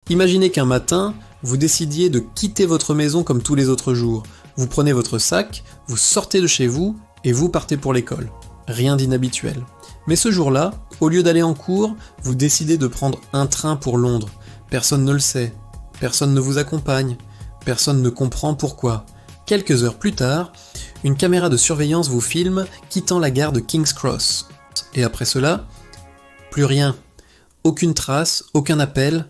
Imaginez qu'un matin, vous décidiez de quitter votre maison comme tous les autres jours. Vous prenez votre sac, vous sortez de chez vous et vous partez pour l'école. Rien d'inhabituel. Mais ce jour-là, au lieu d'aller en cours, vous décidez de prendre un train pour Londres. Personne ne le sait, personne ne vous accompagne, personne ne comprend pourquoi. Quelques heures plus tard, une caméra de surveillance vous filme quittant la gare de King's Cross. Et après cela, plus rien. Aucune trace, aucun appel,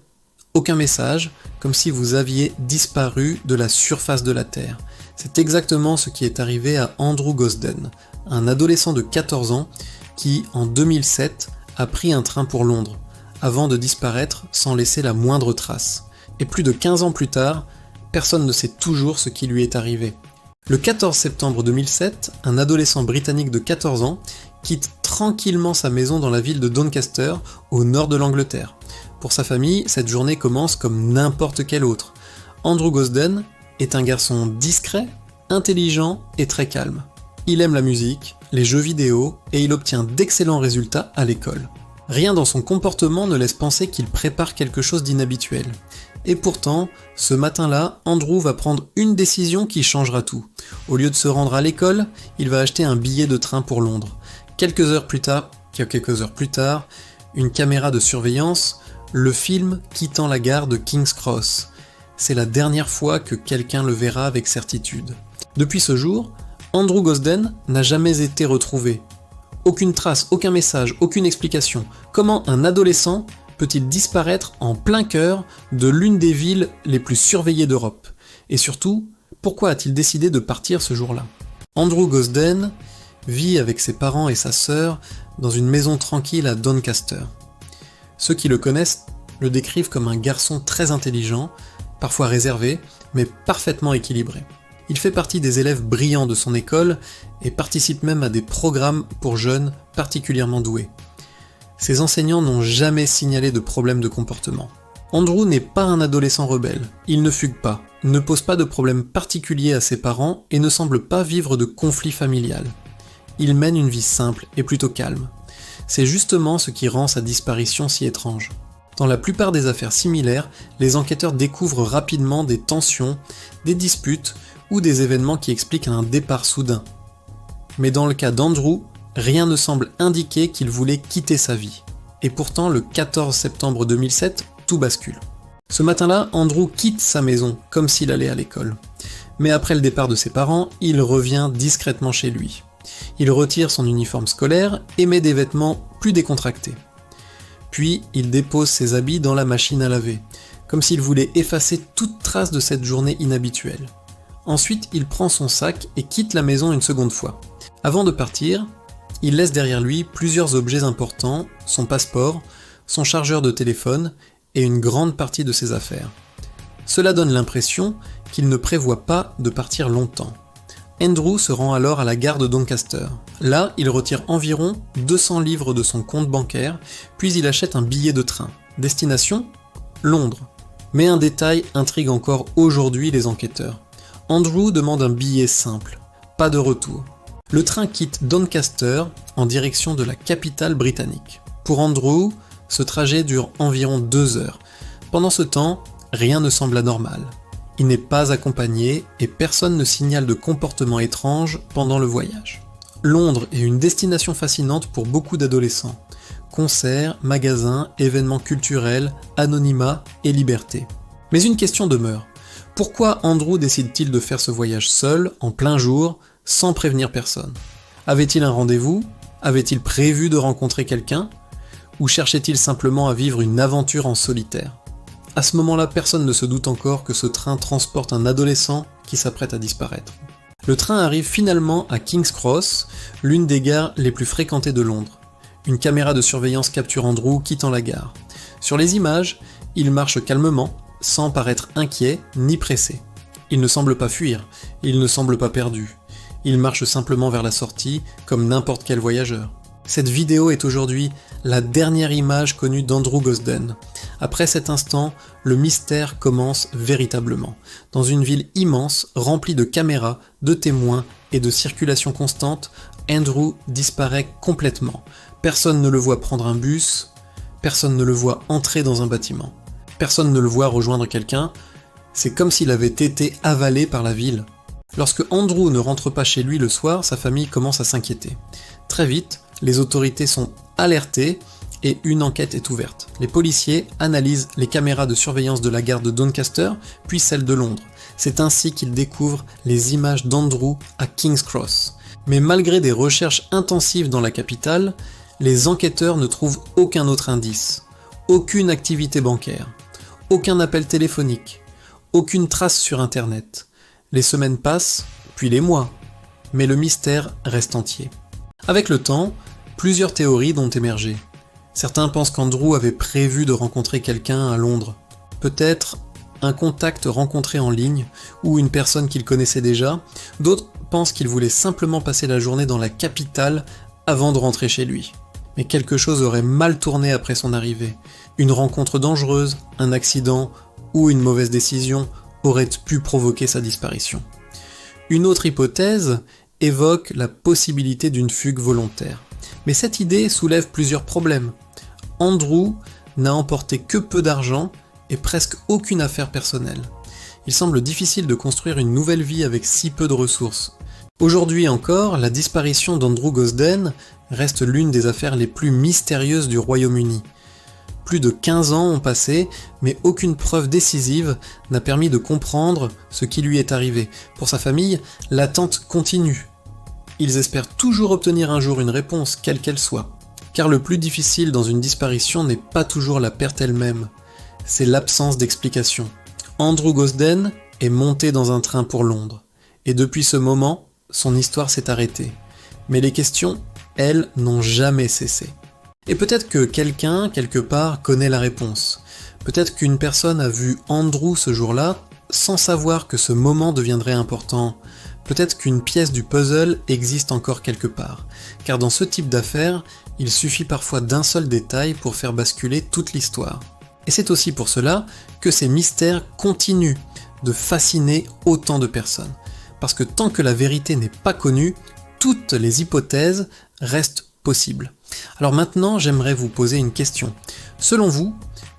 aucun message, comme si vous aviez disparu de la surface de la Terre. C'est exactement ce qui est arrivé à Andrew Gosden, un adolescent de 14 ans qui, en 2007, a pris un train pour Londres, avant de disparaître sans laisser la moindre trace. Et plus de 15 ans plus tard, personne ne sait toujours ce qui lui est arrivé. Le 14 septembre 2007, un adolescent britannique de 14 ans quitte tranquillement sa maison dans la ville de Doncaster, au nord de l'Angleterre. Pour sa famille, cette journée commence comme n'importe quelle autre. Andrew Gosden est un garçon discret, intelligent et très calme. Il aime la musique, les jeux vidéo et il obtient d'excellents résultats à l'école. Rien dans son comportement ne laisse penser qu'il prépare quelque chose d'inhabituel. Et pourtant, ce matin-là, Andrew va prendre une décision qui changera tout. Au lieu de se rendre à l'école, il va acheter un billet de train pour Londres. Quelques heures plus tard, une caméra de surveillance le filme quittant la gare de King's Cross. C'est la dernière fois que quelqu'un le verra avec certitude. Depuis ce jour, Andrew Gosden n'a jamais été retrouvé. Aucune trace, aucun message, aucune explication. Comment un adolescent peut-il disparaître en plein cœur de l'une des villes les plus surveillées d'Europe? Et surtout, pourquoi a-t-il décidé de partir ce jour-là? Andrew Gosden vit avec ses parents et sa sœur dans une maison tranquille à Doncaster. Ceux qui le connaissent le décrivent comme un garçon très intelligent, parfois réservé, mais parfaitement équilibré. Il fait partie des élèves brillants de son école et participe même à des programmes pour jeunes particulièrement doués. Ses enseignants n'ont jamais signalé de problème de comportement. Andrew n'est pas un adolescent rebelle, il ne fugue pas, ne pose pas de problème particulier à ses parents et ne semble pas vivre de conflit familial. Il mène une vie simple et plutôt calme. C'est justement ce qui rend sa disparition si étrange. Dans la plupart des affaires similaires, les enquêteurs découvrent rapidement des tensions, des disputes ou des événements qui expliquent un départ soudain. Mais dans le cas d'Andrew, rien ne semble indiquer qu'il voulait quitter sa vie. Et pourtant, le 14 septembre 2007, tout bascule. Ce matin-là, Andrew quitte sa maison, comme s'il allait à l'école. Mais après le départ de ses parents, il revient discrètement chez lui. Il retire son uniforme scolaire et met des vêtements plus décontractés. Puis, il dépose ses habits dans la machine à laver, comme s'il voulait effacer toute trace de cette journée inhabituelle. Ensuite, il prend son sac et quitte la maison une seconde fois. Avant de partir, il laisse derrière lui plusieurs objets importants, son passeport, son chargeur de téléphone et une grande partie de ses affaires. Cela donne l'impression qu'il ne prévoit pas de partir longtemps. Andrew se rend alors à la gare de Doncaster. Là, il retire environ 200 livres de son compte bancaire, puis il achète un billet de train. Destination ? Londres. Mais un détail intrigue encore aujourd'hui les enquêteurs. Andrew demande un billet simple, pas de retour. Le train quitte Doncaster en direction de la capitale britannique. Pour Andrew, ce trajet dure environ 2 heures. Pendant ce temps, rien ne semble anormal. Il n'est pas accompagné et personne ne signale de comportement étrange pendant le voyage. Londres est une destination fascinante pour beaucoup d'adolescents. Concerts, magasins, événements culturels, anonymat et liberté. Mais une question demeure. Pourquoi Andrew décide-t-il de faire ce voyage seul, en plein jour, sans prévenir personne? Avait-il un rendez-vous? Avait-il prévu de rencontrer quelqu'un? Ou cherchait-il simplement à vivre une aventure en solitaire? À ce moment-là, personne ne se doute encore que ce train transporte un adolescent qui s'apprête à disparaître. Le train arrive finalement à King's Cross, l'une des gares les plus fréquentées de Londres. Une caméra de surveillance capture Andrew quittant la gare. Sur les images, il marche calmement, sans paraître inquiet ni pressé. Il ne semble pas fuir, il ne semble pas perdu. Il marche simplement vers la sortie, comme n'importe quel voyageur. Cette vidéo est aujourd'hui la dernière image connue d'Andrew Gosden. Après cet instant, le mystère commence véritablement. Dans une ville immense, remplie de caméras, de témoins et de circulation constante, Andrew disparaît complètement. Personne ne le voit prendre un bus, personne ne le voit entrer dans un bâtiment. Personne ne le voit rejoindre quelqu'un, c'est comme s'il avait été avalé par la ville. Lorsque Andrew ne rentre pas chez lui le soir, sa famille commence à s'inquiéter. Très vite, les autorités sont alertées et une enquête est ouverte. Les policiers analysent les caméras de surveillance de la gare de Doncaster, puis celles de Londres. C'est ainsi qu'ils découvrent les images d'Andrew à King's Cross. Mais malgré des recherches intensives dans la capitale, les enquêteurs ne trouvent aucun autre indice, aucune activité bancaire, aucun appel téléphonique, aucune trace sur internet. Les semaines passent, puis les mois, mais le mystère reste entier. Avec le temps, plusieurs théories ont émergé. Certains pensent qu'Andrew avait prévu de rencontrer quelqu'un à Londres. Peut-être un contact rencontré en ligne, ou une personne qu'il connaissait déjà. D'autres pensent qu'il voulait simplement passer la journée dans la capitale avant de rentrer chez lui. Mais quelque chose aurait mal tourné après son arrivée. Une rencontre dangereuse, un accident ou une mauvaise décision aurait pu provoquer sa disparition. Une autre hypothèse évoque la possibilité d'une fugue volontaire. Mais cette idée soulève plusieurs problèmes. Andrew n'a emporté que peu d'argent et presque aucune affaire personnelle. Il semble difficile de construire une nouvelle vie avec si peu de ressources. Aujourd'hui encore, la disparition d'Andrew Gosden reste l'une des affaires les plus mystérieuses du Royaume-Uni. Plus de 15 ans ont passé, mais aucune preuve décisive n'a permis de comprendre ce qui lui est arrivé. Pour sa famille, l'attente continue. Ils espèrent toujours obtenir un jour une réponse, quelle qu'elle soit. Car le plus difficile dans une disparition n'est pas toujours la perte elle-même, c'est l'absence d'explication. Andrew Gosden est monté dans un train pour Londres, et depuis ce moment, son histoire s'est arrêtée. Mais les questions, elles, n'ont jamais cessé. Et peut-être que quelqu'un, quelque part, connaît la réponse. Peut-être qu'une personne a vu Andrew ce jour-là, sans savoir que ce moment deviendrait important. Peut-être qu'une pièce du puzzle existe encore quelque part. Car dans ce type d'affaires, il suffit parfois d'un seul détail pour faire basculer toute l'histoire. Et c'est aussi pour cela que ces mystères continuent de fasciner autant de personnes. Parce que tant que la vérité n'est pas connue, toutes les hypothèses restent possibles. Alors maintenant, j'aimerais vous poser une question. Selon vous,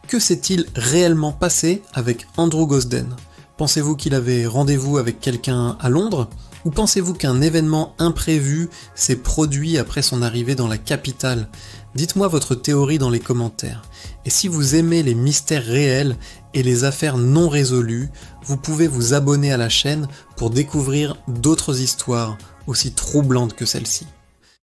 que s'est-il réellement passé avec Andrew Gosden ? Pensez-vous qu'il avait rendez-vous avec quelqu'un à Londres ? Ou pensez-vous qu'un événement imprévu s'est produit après son arrivée dans la capitale ? Dites-moi votre théorie dans les commentaires. Et si vous aimez les mystères réels et les affaires non résolues, vous pouvez vous abonner à la chaîne pour découvrir d'autres histoires aussi troublantes que celle-ci.